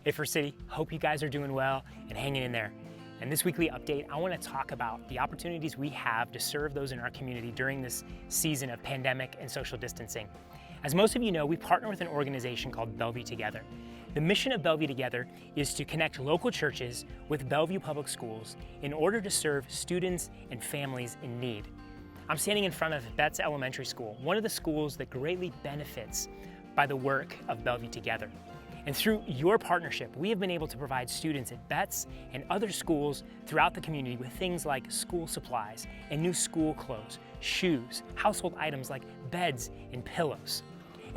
Hey First City, hope you guys are doing well and hanging in there. In this weekly update, I want to talk about the opportunities we have to serve those in our community during this season of pandemic and social distancing. As most of you know, we partner with an organization called Bellevue Together. The mission of Bellevue Together is to connect local churches with Bellevue Public Schools in order to serve students and families in need. I'm standing in front of Betts Elementary School, one of the schools that greatly benefits by the work of Bellevue Together. And through your partnership, we have been able to provide students at Betts and other schools throughout the community with things like school supplies and new school clothes, shoes, household items like beds and pillows.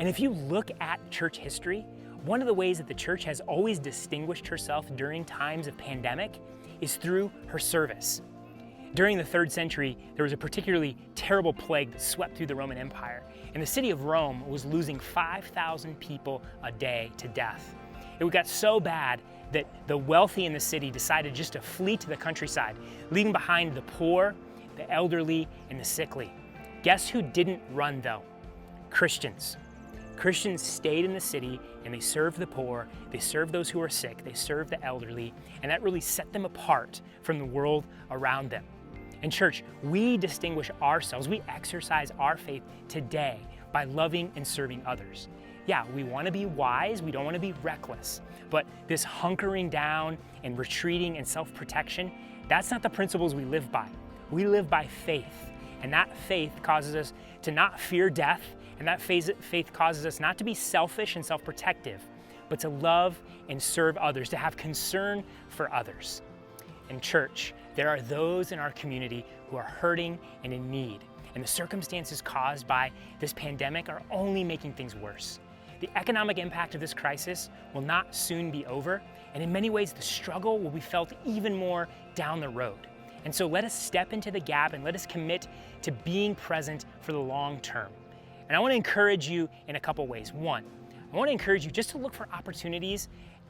And if you look at church history, one of the ways that the church has always distinguished herself during times of pandemic is through her service. During the 3rd century, there was a particularly terrible plague that swept through the Roman Empire, and the city of Rome was losing 5,000 people a day to death. It got so bad that the wealthy in the city decided just to flee to the countryside, leaving behind the poor, the elderly, and the sickly. Guess who didn't run though? Christians. Christians stayed in the city and they served the poor, they served those who were sick, they served the elderly, and that really set them apart from the world around them. And church, we distinguish ourselves, we exercise our faith today by loving and serving others. Yeah, we want to be wise, we don't want to be reckless, but this hunkering down and retreating and self-protection, that's not the principles we live by. We live by faith, and that faith causes us to not fear death, and that faith causes us not to be selfish and self-protective, but to love and serve others, to have concern for others. In church, there are those in our community who are hurting and in need, and the circumstances caused by this pandemic are only making things worse. The economic impact of this crisis will not soon be over, and in many ways the struggle will be felt even more down the road. And so let us step into the gap and let us commit to being present for the long term. And I want to encourage you in a couple ways. One, I want to encourage you just to look for opportunities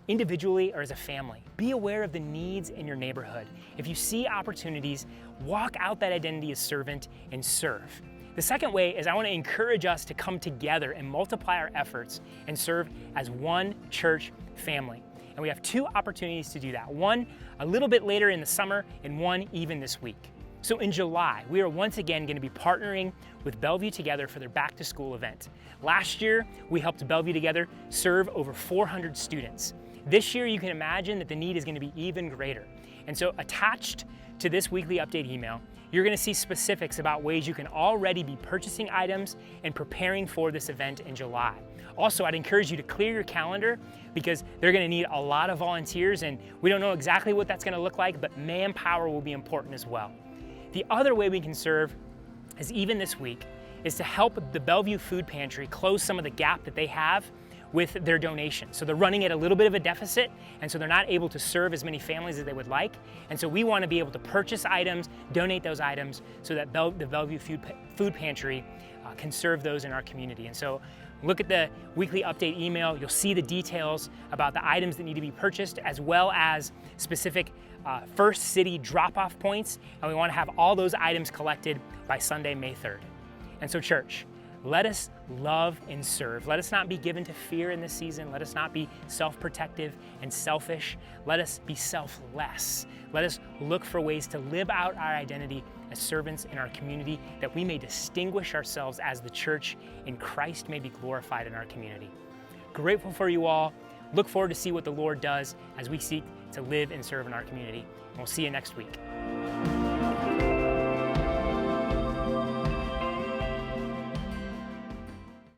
individually or as a family. Be aware of the needs in your neighborhood. If you see opportunities, walk out that identity as servant and serve. The second way is I want to encourage us to come together and multiply our efforts and serve as one church family. And we have 2 opportunities to do that. One a little bit later in the summer and one even this week. So in July, we are once again going to be partnering with Bellevue Together for their back to school event. Last year, we helped Bellevue Together serve over 400 students. This year, you can imagine that the need is going to be even greater. And so attached to this weekly update email, you're going to see specifics about ways you can already be purchasing items and preparing for this event in July. Also, I'd encourage you to clear your calendar because they're going to need a lot of volunteers, and we don't know exactly what that's going to look like, but manpower will be important as well. The other way we can serve is even this week is to help the Bellevue Food Pantry close some of the gap that they have with their donations. So they're running at a little bit of a deficit, and so they're not able to serve as many families as they would like. And so we want to be able to purchase items, donate those items so that the Bellevue Food Pantry can serve those in our community. And so look at the weekly update email. You'll see the details about the items that need to be purchased as well as specific First City drop-off points. And we want to have all those items collected by Sunday, May 3rd. And so church, let us love and serve. Let us not be given to fear in this season. Let us not be self-protective and selfish. Let us be selfless. Let us look for ways to live out our identity as servants in our community, that we may distinguish ourselves as the church and Christ may be glorified in our community. Grateful for you all. Look forward to see what the Lord does as we seek to live and serve in our community. And we'll see you next week.